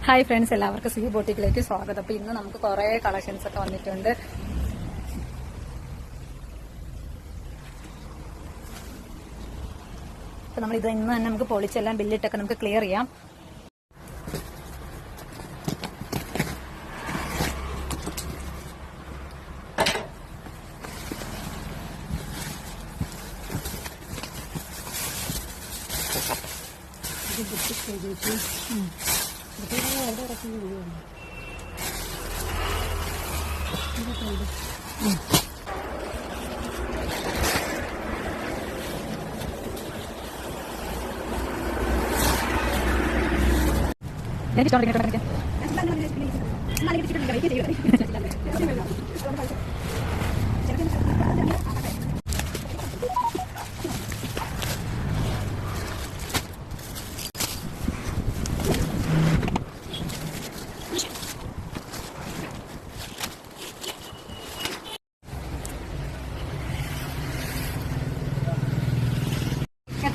Hi friends, എല്ലാവർക്കും see ബോട്ടിക്കിലേക്ക് സ്വാഗതം. അപ്പൊ ഇന്ന് നമുക്ക് കുറെ കളക്ഷൻസ് ഒക്കെ വന്നിട്ടുണ്ട്. അപ്പൊ നമ്മൾ ഇത് ഇന്ന് തന്നെ നമുക്ക് പൊളിച്ചെല്ലാം ബില്ലിട്ടൊക്കെ നമുക്ക് ക്ലിയർ ചെയ്യാം.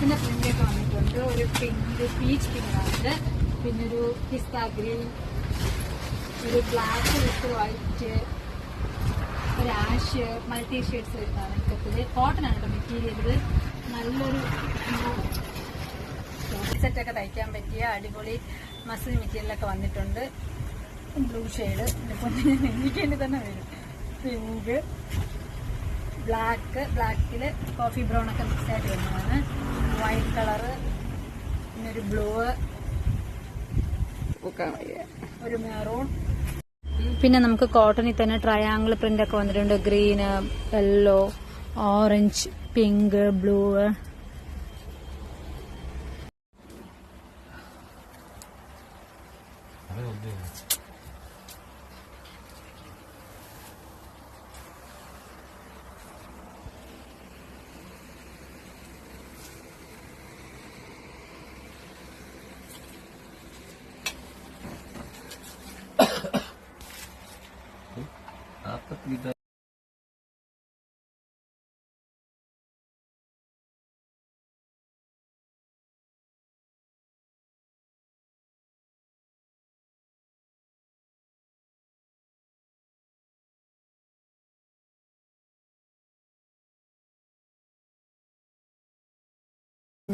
ത്തിന്റെ പ്രിന്റൊക്കെ വന്നിട്ടുണ്ട്. ഒരു പിങ്ക്, പീച്ച് പിങ്ക് ആണ്, പിന്നെ ഒരു പിസ്ത ഗ്രീൻ, ഒരു ബ്ലാക്ക് വിത്ത് വൈറ്റ്, ഒരു ആഷ്, മൾട്ടി ഷെയ്ഡ്സ് വരുന്നതാണ്. ഇക്കത്തില് കോട്ടൺ ആണ് കേട്ടോ മെറ്റീരിയൽ. നല്ലൊരു സെറ്റൊക്കെ തയ്ക്കാൻ പറ്റിയ അടിപൊളി മസിൽ മെറ്റീരിയലൊക്കെ വന്നിട്ടുണ്ട്. ബ്ലൂ ഷെയ്ഡ് എനിക്ക് വേണ്ടി തന്നെ വരും. പിങ്ക്, ബ്ലാക്കില് കോഫി ബ്രൗൺ ഒക്കെ മിക്സ് ആയിട്ട് വരുന്നതാണ്. വൈറ്റ് കളറ്, പിന്നെ ഒരു ബ്ലൂ, ഒരു മെറൂൺ. പിന്നെ നമുക്ക് കോട്ടണിൽ തന്നെ ട്രയാങ്കിൾ പ്രിന്റ് ഒക്കെ വന്നിട്ടുണ്ട്. Green, yellow, orange, pink, blue.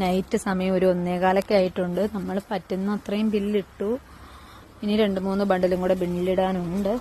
Night സമയം ഒരു 1:15 ആയിട്ടുണ്ട്. നമ്മൾ പറ്റുന്ന അത്രയും ബില്ലിട്ടു. ഇനി 2-3 ബണ്ടിലും കൂടെ ബില്ലിടാനുണ്ട്.